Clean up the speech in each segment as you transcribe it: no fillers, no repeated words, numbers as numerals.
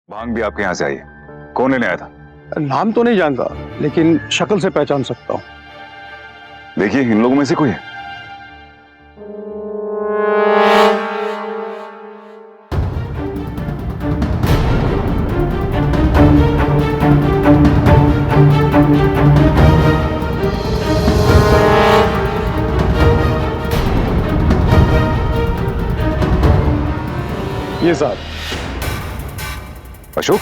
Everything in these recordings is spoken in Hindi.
भांग भी आपके यहाँ से आई है। कौन लेने आया था? नाम तो नहीं जानता, लेकिन शक्ल से पहचान सकता हूँ। देखिए, इन लोगों में से कोई है। ये साहब। अशोक?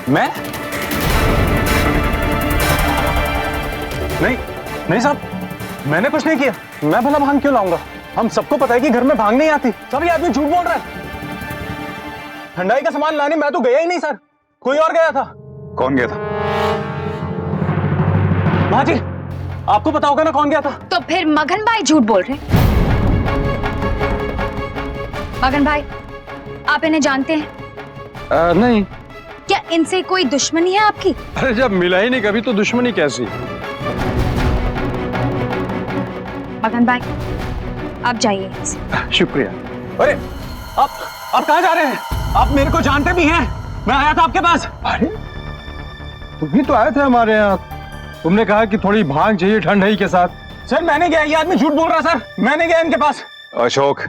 मैं? नहीं साहब, मैंने कुछ नहीं किया। मैं भला भांग क्यों लाऊंगा? हम सबको पता है कि घर में भांग नहीं आती। सब ये आदमी झूठ बोल रहा है। ठंडाई का सामान लाने मैं तो गया ही नहीं सर, कोई और गया था। कौन गया था? माँ जी, आपको पता होगा ना कौन गया था। तो फिर मगन भाई झूठ बोल रहे। मगन भाई, आप इन्हें जानते हैं? नहीं। क्या इनसे कोई दुश्मनी है आपकी? अरे जब मिला ही नहीं कभी तो दुश्मनी कैसी? मगन भाई, आप जाइए यहाँ से। शुक्रिया। अरे आप कहाँ जा रहे हैं? आप मेरे को जानते भी हैं। मैं आया था आपके पास। अरे तुम ही तो आए थे हमारे यहाँ। तुमने कहा कि थोड़ी भांग चाहिए ठंडाई के साथ। सर मैंने गया, ये आदमी झूठ बोल रहा है सर। मैंने गया इनके पास। अशोक,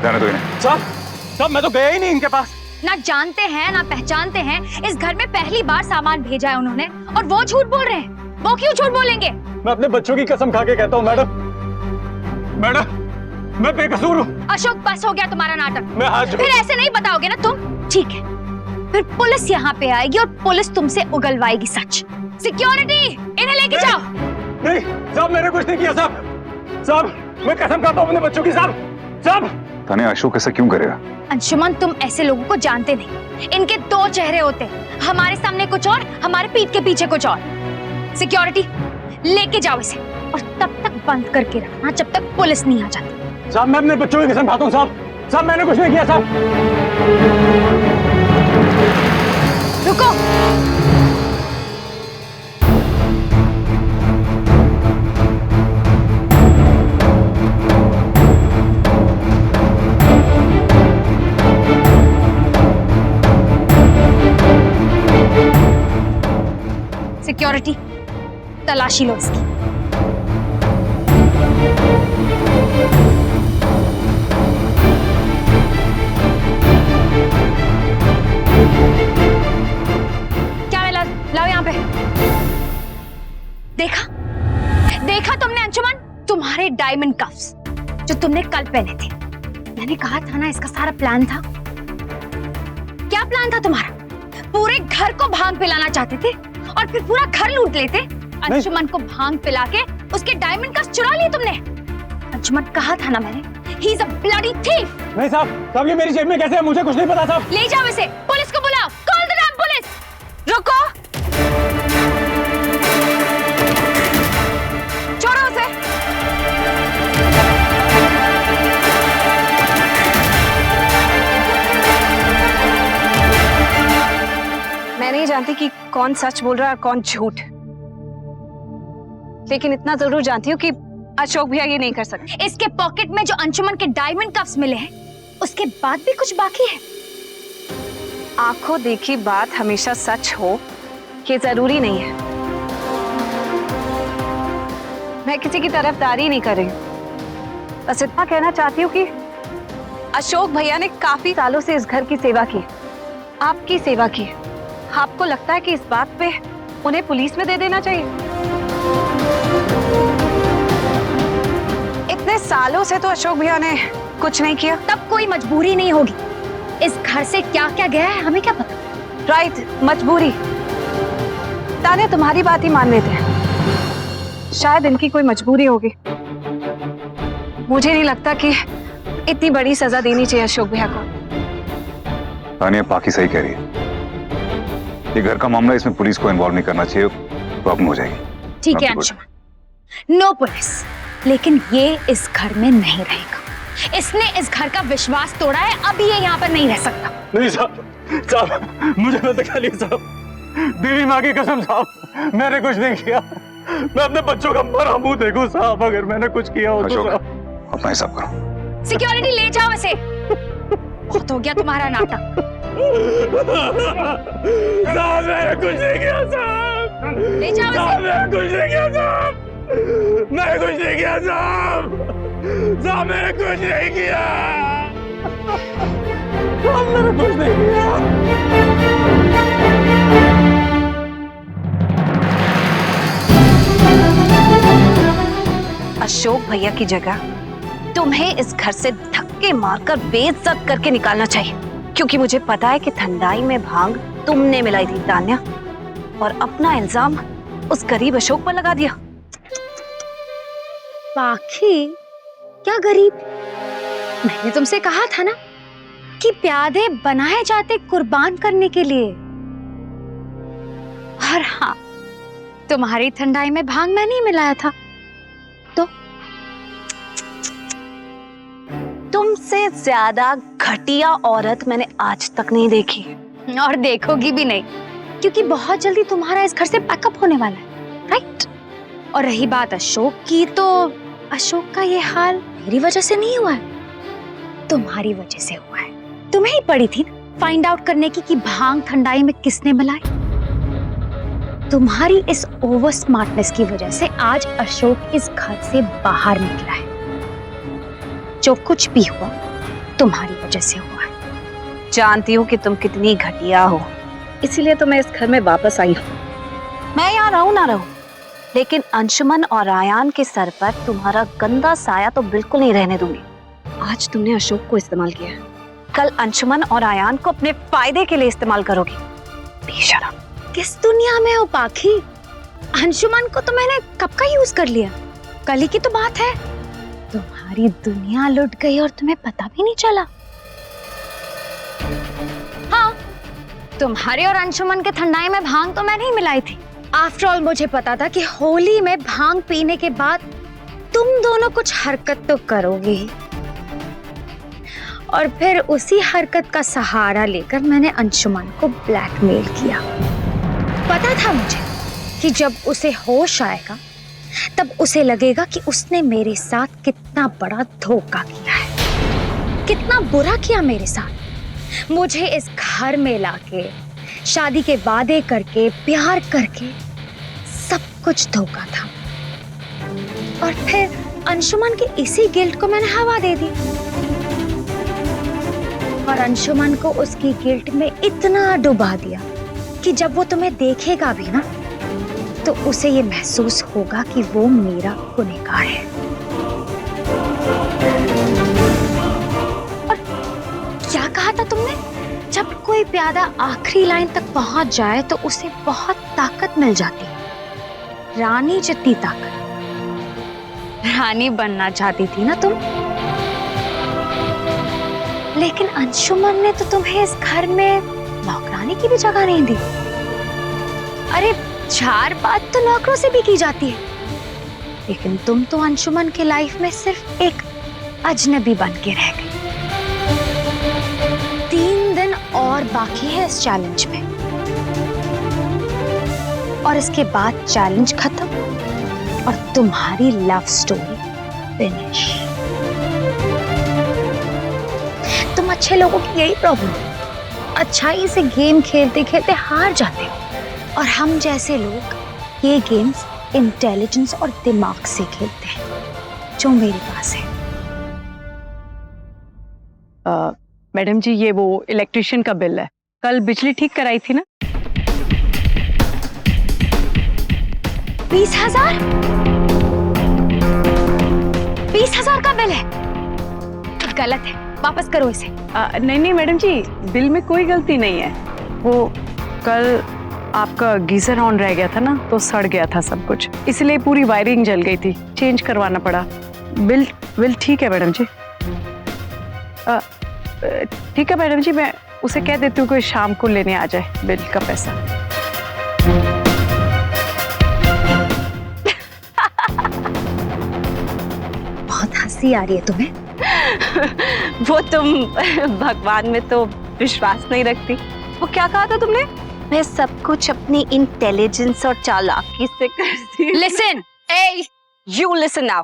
जाने दो इन्हें। सर मैं तो गया ही नहीं इनके पास। ना जानते हैं ना पहचानते हैं। इस घर में पहली बार सामान भेजा है उन्होंने और वो झूठ बोल रहे हैं। वो क्यों झूठ बोलेंगे? मैं अपने बच्चों की कसम खा के कहता हूँ मैडम, मैं बेकसूर हूँ। अशोक, बस हो गया तुम्हारा नाटक। मैं हाथ जोड़- फिर ऐसे नहीं बताओगे ना तुम। ठीक है, फिर पुलिस यहाँ पे आएगी और पुलिस तुमसे उगलवाएगी सच। सिक्योरिटी, इन्हें लेके जाओ। नहीं साहब, मैंने कुछ नहीं किया साहब, मैं कसम खाता हूँ अपने बच्चों की साहब। थाने अशोक ऐसा क्यों करेगा? अंशुमन, तुम ऐसे लोगों को जानते नहीं। इनके दो चेहरे होते हैं, हमारे सामने कुछ और, हमारे पीठ के पीछे कुछ और। सिक्योरिटी, लेके जाओ इसे और तब तक बंद करके रखना जब तक पुलिस नहीं आ जाती। साहब मैं अपने बच्चों की कसम खाता हूँ साहब, मैंने कुछ नहीं किया साहब। रुको। सिक्योरिटी, तलाशी लो इसकी। क्या है? लाओ यहाँ पे। देखा तुमने अंशुमन? तुम्हारे डायमंड कफ्स जो तुमने कल पहने थे। मैंने कहा था ना, इसका सारा प्लान था। क्या प्लान था तुम्हारा? पूरे घर को भांग पिलाना चाहते थे और फिर पूरा घर लूट लेते। अंशुमन को भांग पिला के उसके डायमंड कफ्स चुरा लिए तुमने। अंशुमन, कहा था ना मैंने, he is a bloody thief. नहीं साहब, ये मेरी जेब में कैसे है? मुझे कुछ नहीं पता साहब। ले जाओ इसे, पुलिस को बुलाओ। Call the dam police. रुको, छोड़ो उसे। मैं नहीं जानती कि कौन सच बोल रहा है और कौन झूठ, लेकिन इतना जरूर जानती हूँ कि अशोक भैया ये नहीं कर सकते। इसके पॉकेट में जो अंशुमन के डायमंड कफ्स मिले हैं, उसके बाद भी कुछ बाकी है। आंखों देखी बात हमेशा सच हो ये जरूरी नहीं है। मैं किसी की तरफदारी नहीं कर रही, बस इतना कहना चाहती हूँ कि अशोक भैया ने काफी सालों से इस घर की सेवा की, आपकी सेवा की। आपको लगता है कि इस बात पे उन्हें पुलिस में दे देना चाहिए? इतने सालों से तो अशोक भैया ने कुछ नहीं किया। तब कोई मजबूरी नहीं होगी। इस घर से क्या क्या गया है हमें क्या पता। राइट, मजबूरी। ताने तुम्हारी बात ही मान लेते हैं, शायद इनकी कोई मजबूरी होगी। मुझे नहीं लगता कि इतनी बड़ी सजा देनी चाहिए अशोक भैया को। तानिया पाकि सही कह रही है। ये घर का मामला, इसमें पुलिस को इन्वॉल्व नहीं करना चाहिए, प्रॉब्लम हो जाएगी। ठीक है अंशुमन, नो पुलिस, लेकिन ये इस घर में नहीं रहेगा। इसने इस घर का विश्वास तोड़ा है, अब ये यहाँ पर नहीं रह सकता। नहीं साहब, मुझे मत दिखाइए साहब। देवी माँ की कसम साहब, मैंने कुछ नहीं किया। मैं अपने बच्चों का मरा मुंह देखूं साहब, अगर मैंने कुछ किया हो तो साहब। अपना हिसाब करो। सिक्योरिटी, ले जाओ इसे। बहुत हो गया तुम्हारा नाटक। साहब मैंने कुछ नहीं किया साहब। ले जाओ साहब इसे। मैंने कुछ नहीं किया साहब। मैंने कुछ नहीं किया साहब। साहब मैंने कुछ नहीं किया। साहब मैंने कुछ नहीं किया। अशोक भैया की जगह तुम्हें इस घर से धक्के मारकर बेइज्जत करके निकालना चाहिए, क्योंकि मुझे पता है कि ठंडाई में भांग तुमने मिलाई थी तान्या, और अपना इल्जाम उस गरीब अशोक पर लगा दिया। पाखी, क्या गरीब? मैंने तुमसे कहा था ना कि प्यादे बनाए जाते कुर्बान करने के लिए। और हाँ, तुम्हारी ठंडाई में भांग मैं नहीं मिलाया था। तो तुमसे ज्यादा घटिया औरत मैंने आज तक नहीं देखी, और देखोगी भी नहीं, क्योंकि बहुत जल्दी तुम्हारा इस घर से पैकअप होने वाला है, राइट? और रही बात अशोक की, तो अशोक का ये हाल मेरी वजह से नहीं हुआ है, तुम्हारी वजह से हुआ है। तुम्हें ही पड़ी थी फाइंड आउट करने की कि भांग ठंडाई में किसने मिलाई। तुम्हारी इस ओवर स्मार्टनेस की वजह से आज अशोक इस घर से बाहर निकला है। जो कुछ भी हुआ तुम्हारी वजह से हुआ है। जानती हूँ कि तुम कितनी घटिया हो, इसीलिए तो मैं इस घर में वापस आई हूँ। मैं यहाँ रहूं ना रहूं, लेकिन अंशुमन और आयान के सर पर तुम्हारा गंदा साया तो बिल्कुल नहीं रहने दूंगी। आज तुमने अशोक को इस्तेमाल किया, कल अंशुमन और आयान को अपने फायदे के लिए इस्तेमाल करोगी। बेशरम। किस दुनिया में हो पाखी? अंशुमन को तो मैंने कब का यूज कर लिया, कल ही की तो बात है। तुम्हारी दुनिया लुट गई और तुम्हें पता भी नहीं चला। हाँ, तुम्हारे और अंशुमन के ठंडाई में भांग तो मैं नहीं मिलाई थी। आफ्टर ऑल मुझे पता था कि होली में भांग पीने के बाद तुम दोनों कुछ हरकत तो करोगे ही, और फिर उसी हरकत का सहारा लेकर मैंने अंशुमन को ब्लैकमेल किया। पता था मुझे कि जब उसे होश आएगा तब उसे लगेगा कि उसने मेरे साथ कितना बड़ा धोखा किया है, कितना बुरा किया मेरे साथ। मुझे इस घर में लाके शादी के वादे करके प्यार करके सब कुछ धोखा था, और फिर अंशुमन के इसी गिल्ट को मैंने हवा दे दी, और अंशुमन को उसकी गिल्ट में इतना डुबा दिया कि जब वो तुम्हें देखेगा भी ना, तो उसे ये महसूस होगा कि वो मेरा गुनहगार है। और क्या कहा था तुमने? जब कोई प्यादा आखिरी लाइन तक पहुंच जाए तो उसे बहुत ताकत मिल जाती है, रानी जितनी ताकत। रानी बनना चाहती थी ना तुम, लेकिन अंशुमन ने तो तुम्हें इस घर में नौकरानी की भी जगह नहीं दी। अरे, चार बात तो नौकरों से भी की जाती है, लेकिन तुम तो अंशुमन के लाइफ में सिर्फ एक अजनबी बन के रह गई। 3 दिन और बाकी है इस चैलेंज में, और इसके बाद चैलेंज खत्म और तुम्हारी लव स्टोरी फिनिश। तुम अच्छे लोगों की यही प्रॉब्लम है, अच्छाई से गेम खेलते खेलते हार जाते हो, और हम जैसे लोग ये गेम्स इंटेलिजेंस और दिमाग से खेलते हैं, जो मेरे पास है। मैडम जी, ये वो इलेक्ट्रिशियन का बिल है, कल बिजली ठीक कराई थी ना। 20,000? 20,000 का बिल है? गलत है, वापस करो इसे। नहीं नहीं मैडम जी, बिल में कोई गलती नहीं है। वो कल आपका गीजर ऑन रह गया था ना, तो सड़ गया था सब कुछ, इसलिए पूरी वायरिंग जल गई थी, चेंज करवाना पड़ा। बिल ठीक है मैडम जी। ठीक है मैडम जी, मैं उसे कह देती हूँ कि शाम को लेने आ जाए बिल का पैसा। बहुत हंसी आ रही है तुम्हें। वो तुम भगवान में तो विश्वास नहीं रखती। वो क्या कहा था तुमने? मैं सब कुछ अपनी इंटेलिजेंस और चालाकी से करती हूँ। Listen, A, you listen now.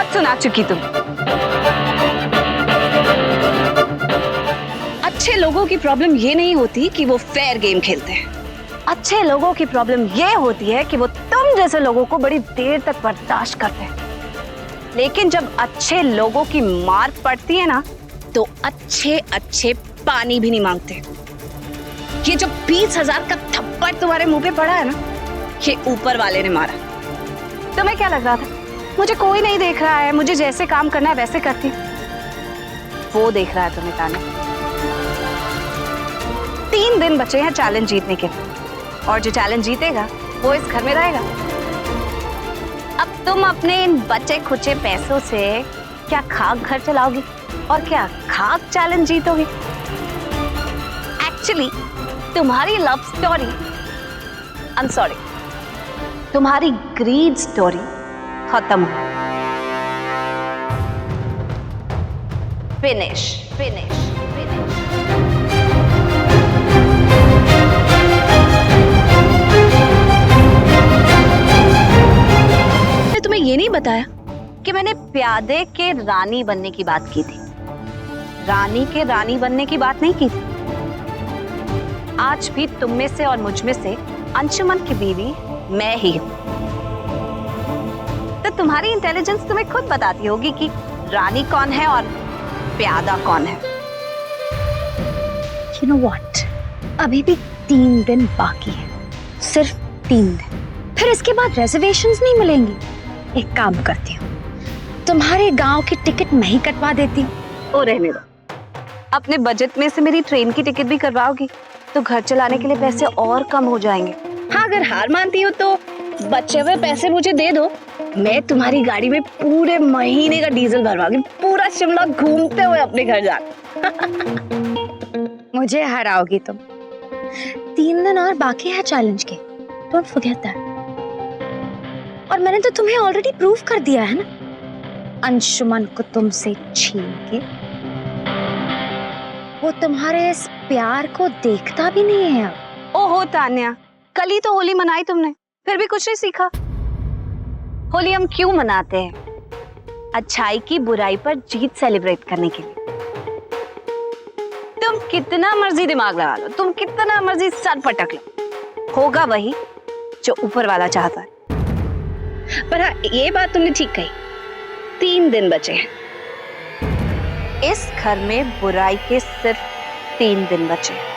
बहुत सुना चुकी तुम। अच्छे लोगों की प्रॉब्लम ये नहीं होती कि वो फेयर गेम खेलते हैं। अच्छे लोगों की प्रॉब्लम ये होती है कि वो तुम जैसे लोगों को बड़ी देर तक बर्दाश्त करते हैं। लेकिन जब अच्छे लोगों की मार पड़ती है ना, तो अच्छे अच्छे पानी भी नहीं मांगते। ये जो 20,000 का थप्पड़ तुम्हारे मुंह पे पड़ा है ना, ये ऊपर वाले ने मारा। तुम्हें क्या लग रहा था मुझे कोई नहीं देख रहा है, मुझे जैसे काम करना है वैसे करती? वो देख रहा है तुम्हें ताने। 3 दिन बचे हैं चैलेंज जीतने के, और जो चैलेंज जीतेगा वो इस घर में रहेगा। अब तुम अपने इन बचे खुचे पैसों से क्या खाक घर चलाओगी और क्या खाक चैलेंज जीतोगी? एक्चुअली तुम्हारी love story, I am sorry, तुम्हारी ग्रीड स्टोरी खत्म हो। Finish finish finish. तुम्हें ये नहीं बताया कि मैंने प्यादे के रानी बनने की बात की थी, रानी के रानी बनने की बात नहीं की थी। आज भी तुम में से और मुझ में से अंशुमन की बीवी मैं ही हूं। तो तुम्हारी इंटेलिजेंस तुम्हें खुद बताती होगी कि रानी कौन है और प्यादा कौन है। You know what? अभी भी 3 दिन बाकी है, सिर्फ 3 दिन। फिर इसके बाद रिजर्वेशंस नहीं मिलेंगी। एक काम करती हूँ, तुम्हारे गांव की टिकट मैं ही कटवा देती हूँ। ओ रहने दो, अपने बजट में से मेरी ट्रेन की टिकट भी करवाओगी तो घर चलाने के लिए पैसे और कम हो जाएंगे। हाँ, अगर हार मानती हो तो बचे हुए पैसे मुझे दे दो, मैं तुम्हारी गाड़ी में पूरे महीने का डीजल भरवाऊंगी, पूरा शिमला घूमते हुए अपने घर जाना। मुझे हराओगी तुम। 3 दिन और बाकी है चैलेंज के, डोंट फॉरगेट दैट। और मैंने तो तुम्हें ऑलरेडी प्रूव कर दिया है ना, अंशुमन को तुमसे छीन के वो तुम्हारे इस प्यार को देखता भी नहीं है अब। ओहो तान्या, कल ही तो होली मनाई तुमने, फिर भी कुछ नहीं सीखा। होली हम क्यों मनाते हैं? अच्छाई की बुराई पर जीत सेलिब्रेट करने के लिए। तुम कितना मर्जी दिमाग लगा लो, तुम कितना मर्जी सर पटक लो, होगा वही जो ऊपर वाला चाहता है। पर हाँ, ये बात तुमने ठीक कही, 3 दिन बचे हैं। इस घर में बुराई के सिर्फ 3 दिन बचे हैं।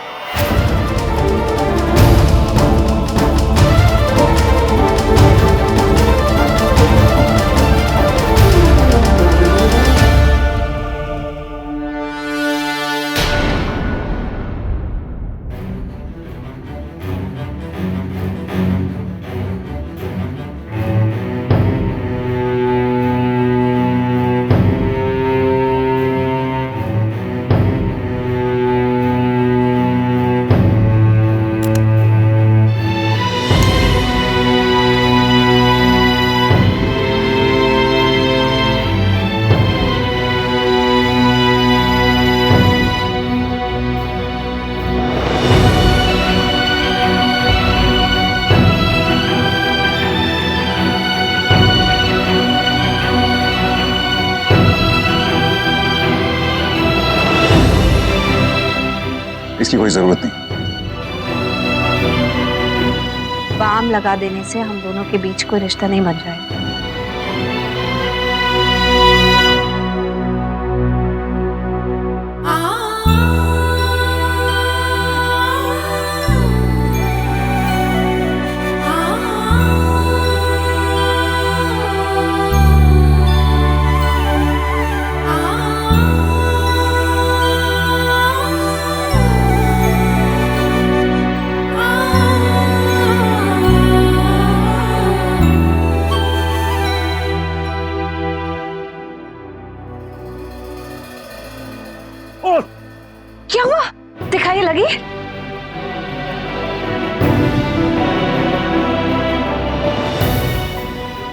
इसकी कोई जरूरत नहीं। बाम लगा देने से हम दोनों के बीच कोई रिश्ता नहीं बन जाएगा। क्या हुआ? दिखाई लगी?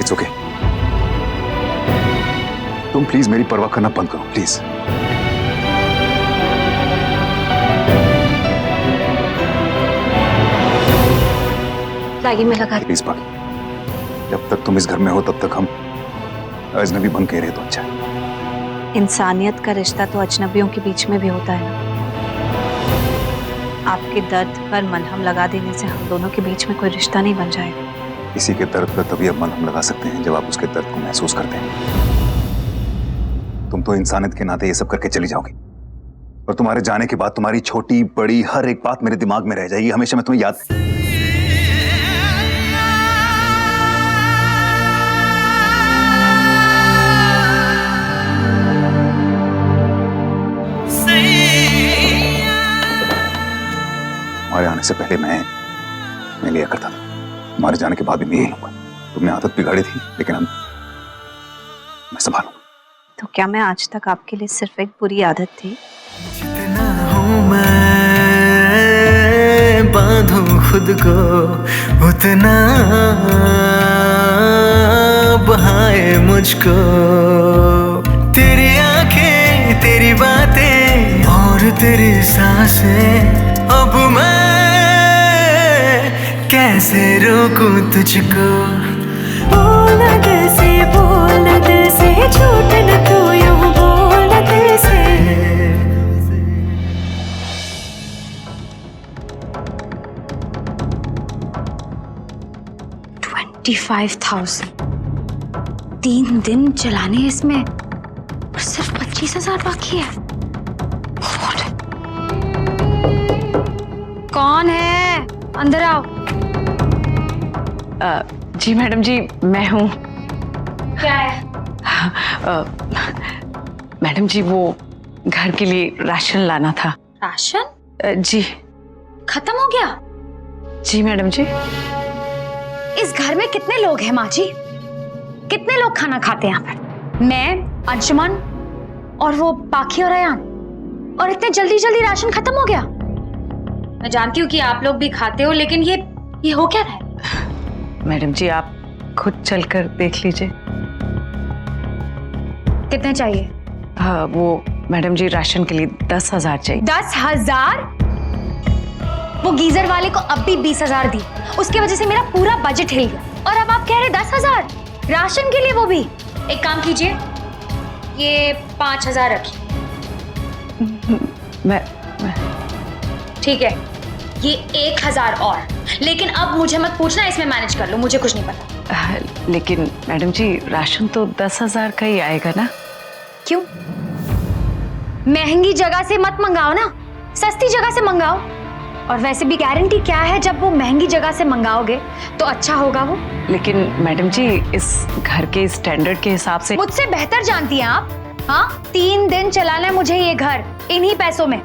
It's okay. तुम प्लीज मेरी परवाह करना बंद करो, प्लीज। लागी में लगा। प्लीज बाकी, जब तक तुम इस घर में हो तब तक हम अजनबी बन के रहे तो अच्छा है। इंसानियत का रिश्ता तो अजनबियों के बीच में भी होता है ना। आपके दर्द पर मलहम लगा देने से हम दोनों के बीच में कोई रिश्ता नहीं बन जाएगा। किसी के दर्द पर तभी अब मलहम लगा सकते हैं जब आप उसके दर्द को महसूस करते हैं। तुम तो इंसानियत के नाते ये सब करके चली जाओगी और तुम्हारे जाने के बाद तुम्हारी छोटी बड़ी हर एक बात मेरे दिमाग में रह जाएगी। हमेशा मैं तुम्हें याद हमारे आने से पहले मैं लिया करता था, हमारे जाने के बाद भी मैं यही लूंगा। तुमने आदत बिगाड़ी थी लेकिन अब मैं संभालूंगा। तो क्या मैं आज तक आपके लिए सिर्फ एक बुरी आदत थी? जितना हूँ मैं बांधूं खुद को उतना बहाए मुझको। तेरी आंखें, तेरी बातें और तेरी सांसें, अब मैं कैसे रोकूं तुझको। बोलना कैसे झूठ न तू यूं बोलना कैसे। 25,000 3 दिन चलाने इसमें और सिर्फ 25,000 बाकी है। God. कौन है? अंदर आओ। जी मैडम जी, मैं हूँ। क्या है? मैडम जी, वो घर के लिए राशन लाना था। राशन? जी। खत्म हो गया? जी मैडम जी। इस घर में कितने लोग हैं माँ जी? कितने लोग खाना खाते हैं यहाँ पर? मैं, अंशुमन और वो पाखी और अयान, और इतने जल्दी जल्दी राशन खत्म हो गया? मैं जानती हूँ कि आप लोग भी खाते हो, लेकिन ये हो क्या रहा है? मैडम जी, आप खुद चलकर देख लीजिए। कितने चाहिए? हाँ, वो मैडम जी राशन के लिए 10,000 चाहिए। 10,000? वो गीजर वाले को अब भी 20,000 दी, उसकी वजह से मेरा पूरा बजट हिल गया, और अब आप कह रहे 10,000 राशन के लिए? वो भी एक काम कीजिए, ये 5,000 रखिए। मैं ठीक है, ये 1,000 और, लेकिन अब मुझे मत पूछना, इसमें मैनेज कर लो, मुझे कुछ नहीं पता। लेकिन मैडम जी, राशन तो 10,000 का ही आएगा ना? क्यों? महंगी जगह से मत मंगाओ ना, सस्ती जगह से मंगाओ। और वैसे भी गारंटी क्या है, जब वो महंगी जगह से मंगाओगे तो अच्छा होगा वो। लेकिन मैडम जी, इस घर के स्टैंडर्ड के हिसाब से मुझसे बेहतर जानती हैं आप। हाँ, 3 दिन चलाना है मुझे ये घर इन्हीं पैसों में।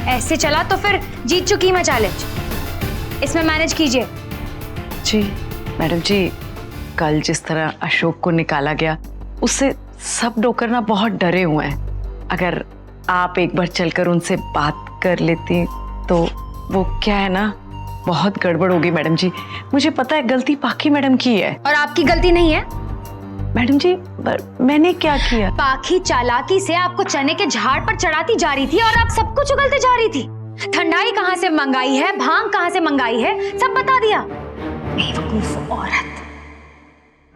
ऐसे चला तो फिर जीत चुकी मैं चैलेंज, इसमें मैनेज कीजिए। जी मैडम जी, कल जिस तरह अशोक को निकाला गया, उससे सब नौकर ना बहुत डरे हुए हैं। अगर आप एक बार चलकर उनसे बात कर लेती तो वो क्या है ना, बहुत गड़बड़ होगी मैडम जी। मुझे पता है गलती पाखी मैडम की है। और आपकी गलती नहीं है मैडम जी, मैंने क्या किया? पाखी चालाकी से आपको चने के झाड़ पर चढ़ाती जा रही थी और आप सब कुछ उगलते जा रही थी। ठंडाई कहाँ से मंगाई है, भांग कहाँ से मंगाई है, सब बता दिया। बेवकूफ औरत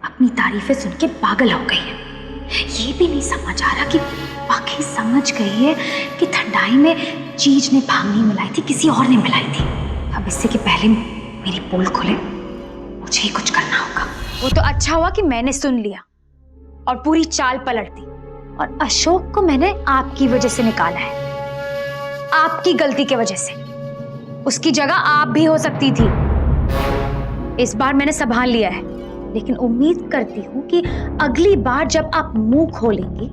अपनी तारीफें सुन के पागल हो गई है। ये भी नहीं समझ आ रहा कि पाखी समझ गई है कि ठंडाई में चीज ने भांग नहीं मिलाई थी, किसी और ने मिलाई थी। अब इससे कि पहले मेरी पोल खुले मुझे ही कुछ करना होगा। वो तो अच्छा हुआ कि मैंने सुन लिया और पूरी चाल पलट दी, और अशोक को मैंने आपकी वजह से निकाला है, आपकी गलती की वजह से। उसकी जगह आप भी हो सकती थी। इस बार मैंने संभाल लिया है, लेकिन उम्मीद करती हूँ कि अगली बार जब आप मुंह खोलेंगी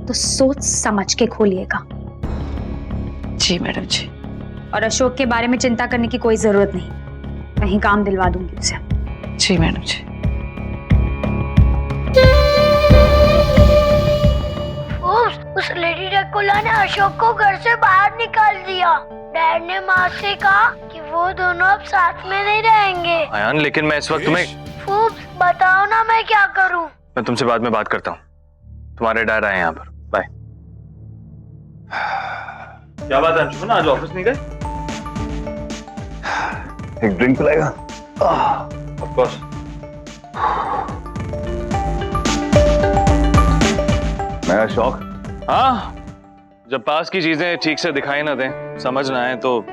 तो सोच समझ के खोलिएगा। जी मैडम जी। और अशोक के बारे में चिंता करने की कोई जरूरत नहीं, मैं ही काम दिलवा दूंगी उसे। जी मैडम जी। उस लेडी ड्रैकुला ने अशोक को घर से बाहर निकाल दिया। डैड ने माँ से कहा कि वो दोनों अब साथ में नहीं रहेंगे। अयान, लेकिन मैं इस वक्त तुम्हें... फूफ्स, बताओ ना मैं क्या करूं? मैं तुमसे बाद में बात करता हूँ। तुम्हारे डैड आए यहाँ पर। बाय। क्या बात है अंशुमन, आज ऑफिस नहीं गए? एक ड्रिंक पिलाएगा? Of course. मैं अशोक। हाँ, जब पास की चीजें ठीक से दिखाई ना दें, समझ ना आए, तो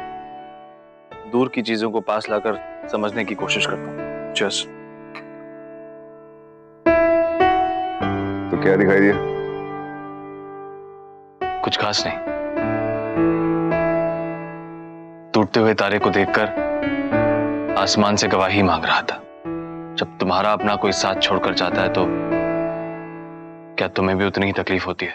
दूर की चीजों को पास लाकर समझने की कोशिश करता हूँ। चस। तो क्या दिखाई दिया? कुछ खास नहीं। टूटते हुए तारे को देखकर आसमान से गवाही मांग रहा था। जब तुम्हारा अपना कोई साथ छोड़कर जाता है तो क्या तुम्हें भी उतनी ही तकलीफ होती है?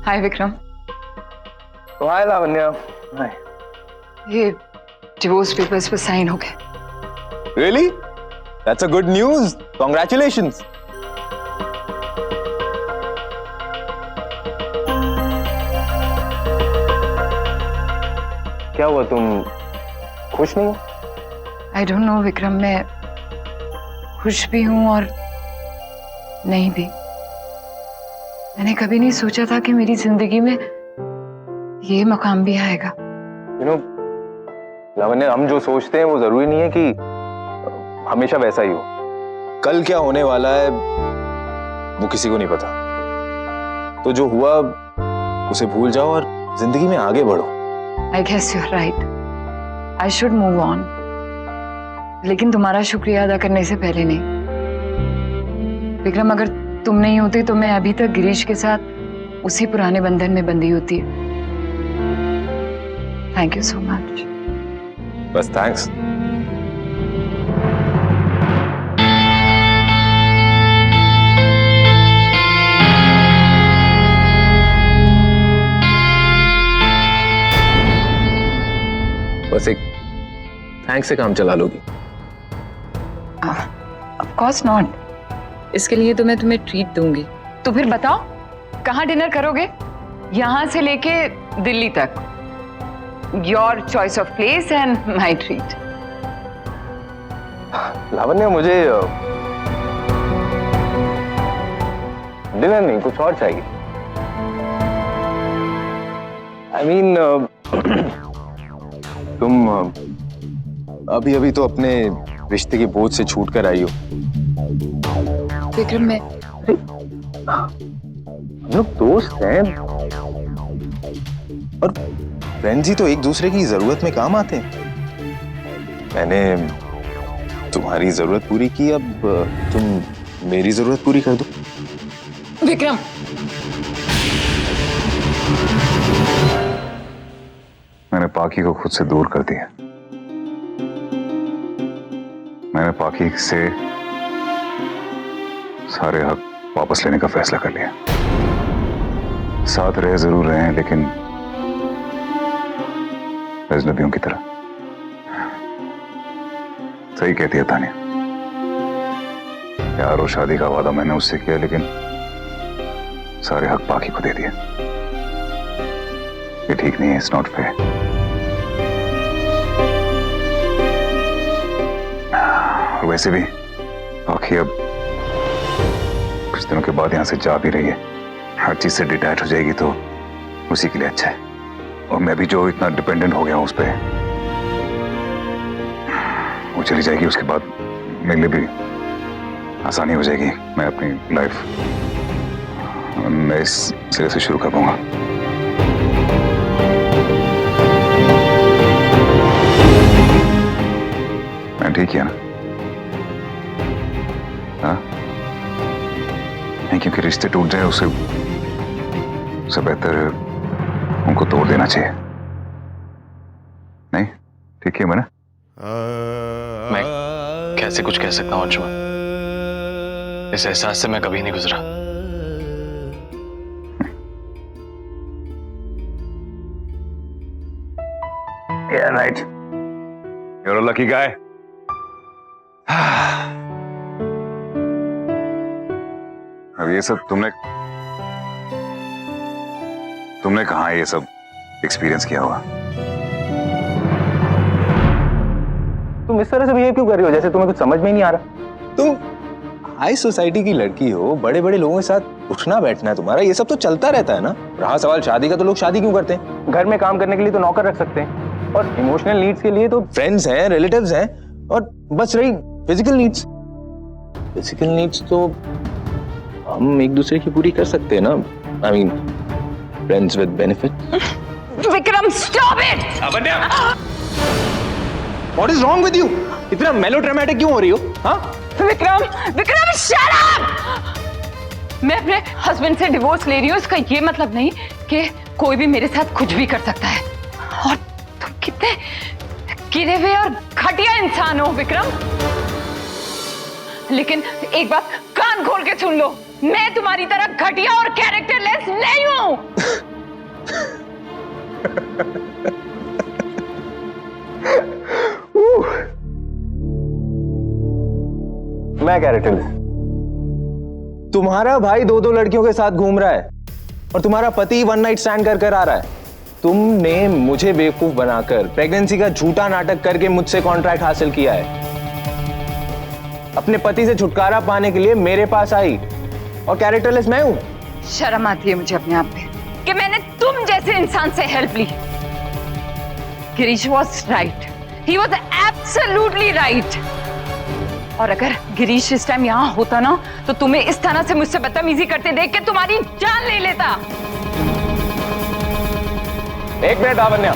हाय विक्रम। हाय लावण्या। हाय। ये डिवोर्स पेपर्स पर साइन हो गए। Really? That's a good news. Congratulations. क्या हुआ, तुम खुश नहीं हो? आई डोंट नो विक्रम, मैं खुश भी हूं और नहीं भी। मैंने कभी नहीं सोचा था कि मेरी जिंदगी में ये मकाम भी आएगा। You know, लावण्या, हम जो सोचते हैं वो जरूरी नहीं है कि हमेशा वैसा ही हो। कल क्या होने वाला है वो किसी को नहीं पता। तो जो हुआ उसे भूल जाओ और जिंदगी में आगे बढ़ो। I guess you're right. I should move on. लेकिन तुम्हारा शुक्रिया अदा करने से पहले नहीं। विक्रम, अगर तुम नहीं होते तो मैं अभी तक गिरीश के साथ उसी पुराने बंधन में बंधी होती। Thank you so much. बस थैंक्स। बस एक थैंक्स से काम चला लोगी? Of course not. इसके लिए तो मैं तुम्हें ट्रीट दूंगी। तो फिर बताओ, कहाँ डिनर करोगे? यहाँ से लेके दिल्ली तक। Your choice of place and my treat. Lavanya, मुझे डिनर नहीं, कुछ और चाहिए। I mean, तुम अभी अभी तो अपने रिश्ते के बोझ से छूट कर आई हो। विक्रम, मैं हम लोग दोस्त हैं और फ्रेंड्स ही तो एक दूसरे की जरूरत में काम आते हैं। मैंने तुम्हारी जरूरत पूरी की, अब तुम मेरी जरूरत पूरी कर दो। विक्रम, मैंने पाकी को खुद से दूर कर दिया। मैंने पाकी से सारे हक वापस लेने का फैसला कर लिया। साथ रहे जरूर रहे हैं, लेकिन अजनबियों की तरह। सही कहती है तानिया, प्यार और शादी का वादा मैंने उससे किया, लेकिन सारे हक पाकी को दे दिए। ये ठीक नहीं है, इट्स नॉट फेयर। और वैसे भी पाकी अब कुछ दिनों के बाद यहां से जा भी रही है। हर चीज से डिटैच हो जाएगी तो उसी के लिए अच्छा है। और मैं भी जो इतना डिपेंडेंट हो गया हूं उस पर, वो चली जाएगी, उसके बाद मेरे लिए भी आसानी हो जाएगी। मैं अपनी लाइफ नए सिरे से शुरू कर पाऊंगा। मैं ठीक है ना? हाँ? नहीं, क्योंकि रिश्ते टूट जाए उससे बेहतर उनको तोड़ देना चाहिए। नहीं ठीक है? मैं कैसे कुछ कह सकता हूं अंशुमन? इस एहसास से मैं कभी नहीं गुजरा। Yeah, right. You're a lucky guy. अब ये सब तुमने कहाँ ये सब एक्सपीरियंस किया होगा? तुम इस तरह से बिहेव क्यों कर रही हो, जैसे तुम्हें कुछ समझ में ही नहीं आ रहा? तुम हाई सोसाइटी की लड़की हो, बड़े बड़े लोगों के साथ उठना बैठना है तुम्हारा, ये सब तो चलता रहता है ना। रहा सवाल शादी का, तो लोग शादी क्यों करते हैं? घर में काम करने के लिए तो नौकर रख सकते हैं। और इमोशनल नीड्स के लिए तो फ्रेंड्स हैं, रिलेटिव्स हैं, और बस रही फिजिकल नीड्स, फिजिकल नीड्स तो हम एक दूसरे की पूरी कर सकते हैं ना। I mean friends with benefit. Vikram stop it. What is wrong with you? इतना मेलोड्रामेटिक क्यों हो रही हो? हाँ विक्रम, विक्रम शट अप। मैं अपने हस्बैंड से डिवोर्स ले रही हूँ, इसका ये मतलब नहीं कि कोई भी मेरे साथ कुछ भी कर सकता है। और तुम कितने गिरे हुए और घटिया इंसान हो विक्रम। लेकिन एक बात कान खोल के सुन लो, मैं तुम्हारी तरह घटिया और कैरेक्टरलेस नहीं हूं। मैं कैरेक्टरलेस? तुम्हारा भाई दो दो लड़कियों के साथ घूम रहा है और तुम्हारा पति वन नाइट स्टैंड कर आ रहा है। तुमने मुझे बेवकूफ बनाकर प्रेगनेंसी का झूठा नाटक करके मुझसे कॉन्ट्रैक्ट हासिल किया है। अपने पति से छुटकारा पाने के लिए मेरे पास आई, और कैरेक्टरलेस मैं हूं? शर्म आती है मुझे अपने आप पे कि मैंने तुम जैसे इंसान से हेल्प ली। Girish was right, he was absolutely right. और अगर गिरीश इस टाइम यहाँ होता ना, तो तुम्हें इस तरह से मुझसे बदतमीजी करते देख के तुम्हारी जान ले लेता। एक मिनट लावण्या,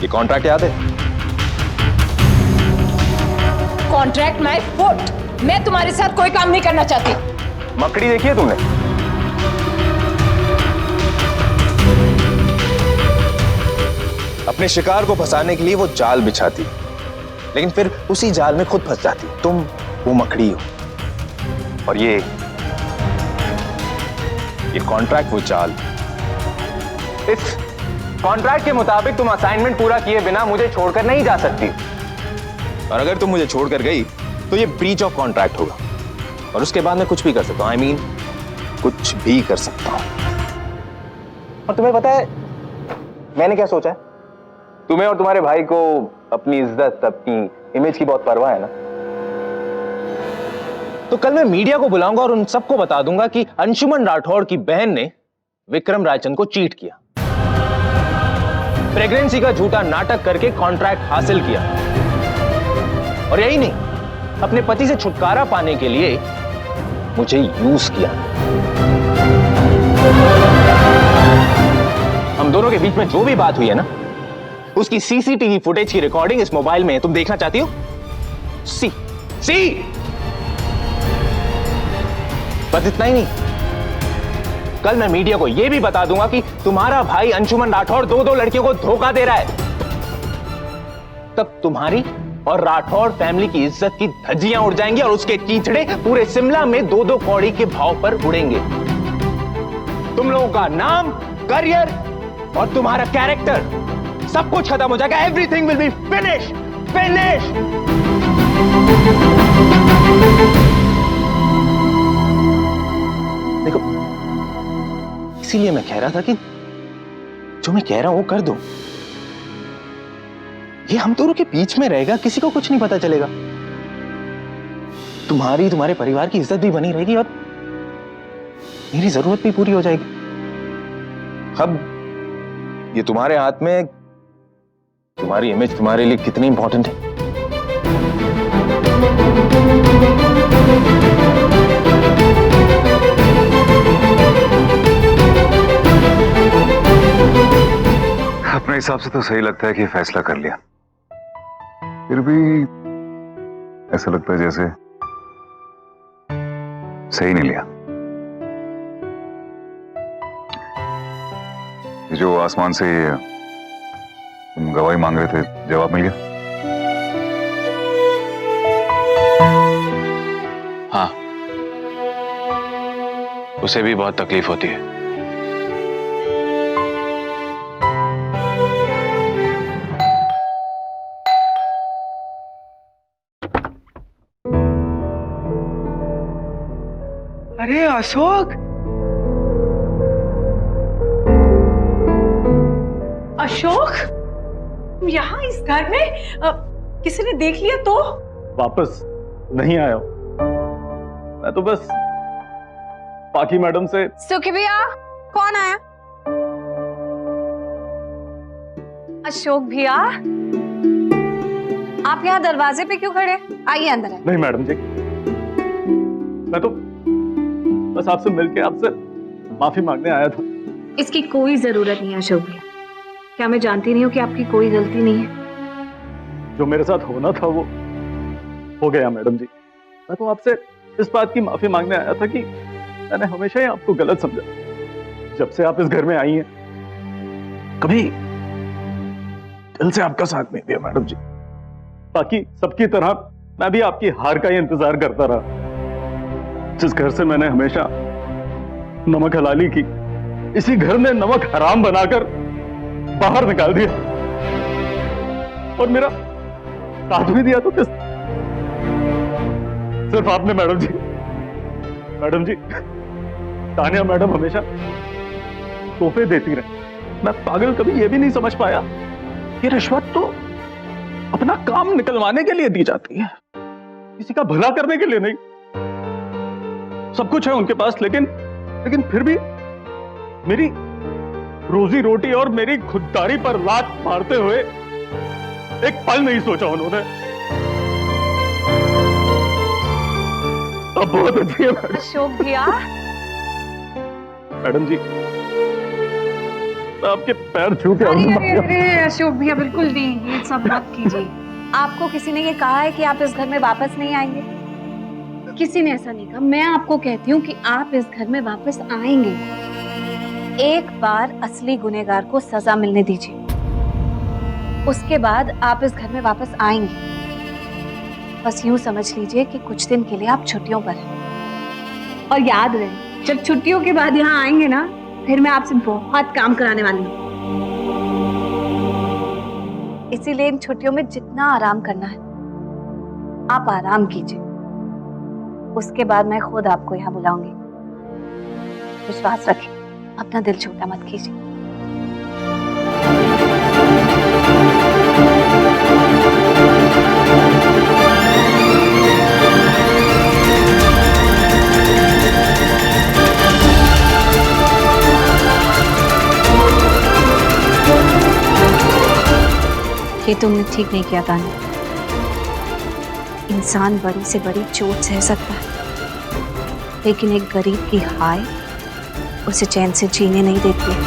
ये कॉन्ट्रैक्ट याद है? Contract my foot. मैं तुम्हारे साथ कोई काम नहीं करना चाहती। मकड़ी देखी है तुमने? अपने शिकार को फंसाने के लिए वो जाल बिछाती, लेकिन फिर उसी जाल में खुद फंस जाती। तुम वो मकड़ी हो, और ये कॉन्ट्रैक्ट वो जाल। इस कॉन्ट्रैक्ट के मुताबिक तुम असाइनमेंट पूरा किए बिना मुझे छोड़कर नहीं जा सकती, और अगर तुम मुझे छोड़कर गई तो ये ब्रीच ऑफ कॉन्ट्रैक्ट होगा, और उसके बाद मैं कुछ भी कर सकता हूं। आई मीन कुछ भी कर सकता हूं। और तुम्हें पता है मैंने क्या सोचा है? तुम्हें और तुम्हारे भाई को अपनी इज्जत, अपनी इमेज की बहुत परवाह है ना। तो कल मैं मीडिया को बुलाऊंगा और उन सबको बता दूंगा कि अंशुमन राठौड़ की बहन ने विक्रम रायचंद को चीट किया, प्रेगनेंसी का झूठा नाटक करके कॉन्ट्रैक्ट हासिल किया, और यही नहीं, अपने पति से छुटकारा पाने के लिए मुझे यूज किया। हम दोनों के बीच में जो भी बात हुई है ना, उसकी सीसीटीवी फुटेज की रिकॉर्डिंग इस मोबाइल में है। तुम देखना चाहती हो? सी बस इतना ही नहीं, कल मैं मीडिया को यह भी बता दूंगा कि तुम्हारा भाई अंशुमन राठौड़ दो लड़कियों को धोखा दे रहा है। तब तुम्हारी और राठौड़ फैमिली की इज्जत की धज्जियां उड़ जाएंगी, और उसके कीचड़े पूरे शिमला में दो दो कौड़ी के भाव पर उड़ेंगे। तुम लोगों का नाम, करियर और तुम्हारा कैरेक्टर सब कुछ खत्म हो जाएगा। Everything will be finish. देखो, इसीलिए मैं कह रहा था कि जो मैं कह रहा हूं वो कर दो। ये हम दोनों के बीच में रहेगा, किसी को कुछ नहीं पता चलेगा। तुम्हारे परिवार की इज्जत भी बनी रहेगी, और मेरी जरूरत भी पूरी हो जाएगी। अब ये तुम्हारे हाथ में, तुम्हारी इमेज तुम्हारे लिए कितनी इंपॉर्टेंट है। अपने हिसाब से तो सही लगता है कि फैसला कर लिया, फिर भी ऐसा लगता है जैसे सही नहीं लिया। ये जो आसमान से तुम गवाही मांग रहे थे, जवाब मिल गया? हाँ, उसे भी बहुत तकलीफ होती है। अरे अशोक, अशोक, तुम यहाँ इस घर में? किसी ने देख लिया तो? वापस नहीं आया हूं, मैं तो बस पाकी मैडम से। सुखी भैया, कौन आया? अशोक भैया, आप यहाँ दरवाजे पे क्यों खड़े? आइए अंदर आइए। नहीं मैडम जी, मैं तो बस आपसे मिलके आपसे माफी मांगने आया था। इसकी कोई जरूरत नहीं है अशोक भैया। क्या मैं जानती नहीं हूँ कि आपकी कोई गलती नहीं है? जो मेरे साथ होना था वो हो गया मैडम जी। मैं तो आपसे इस बात की माफी मांगने आया था कि मैंने हमेशा ही आपको गलत समझा। जब से आप इस घर में आई हैं, कभी दिल से आपका साथ नहीं दिया मैडम जी। बाकी सबकी तरह मैं भी आपकी हार का ही इंतजार करता रहा। जिस घर से मैंने हमेशा नमक हलाली की, इसी घर ने नमक हराम बनाकर बाहर निकाल दिया। और मेरा साथ भी दिया तो किस? सिर्फ आपने मैडम जी। मैडम जी, तानिया मैडम हमेशा तोहफे देती रही। मैं पागल कभी ये भी नहीं समझ पाया कि रिश्वत तो अपना काम निकलवाने के लिए दी जाती है, किसी का भला करने के लिए नहीं। सब कुछ है उनके पास, लेकिन फिर भी मेरी रोजी रोटी और मेरी खुददारी पर लात मारते हुए एक पल नहीं सोचा उन्होंने। अब बहुत अच्छी है मैडम। अशोक भैया, मैडम जी, मैं आपके पैर छू के अरे अशोक भैया, बिल्कुल नहीं, ये सब मत कीजिए। आपको किसी ने ये कहा है कि आप इस घर में वापस नहीं आएंगे? किसी ने ऐसा नहीं कहा। मैं आपको कहती हूँ कि आप इस घर में वापस आएंगे। एक बार असली गुनहगार को सजा मिलने दीजिए, उसके बाद आप इस घर में वापस आएंगे। बस यूं समझ लीजिए कि कुछ दिन के लिए आप छुट्टियों पर हैं। और याद रहे, जब छुट्टियों के बाद यहाँ आएंगे ना, फिर मैं आपसे बहुत काम कराने वाली हूँ। इसीलिए इन छुट्टियों में जितना आराम करना है आप आराम कीजिए। उसके बाद मैं खुद आपको यहाँ बुलाऊंगी। विश्वास रखिए, अपना दिल छोटा मत कीजिए। ये तुमने ठीक नहीं किया तान्या। इंसान बड़ी से बड़ी चोट सह सकता है, लेकिन एक गरीब की हाय उसे चैन से जीने नहीं देती है।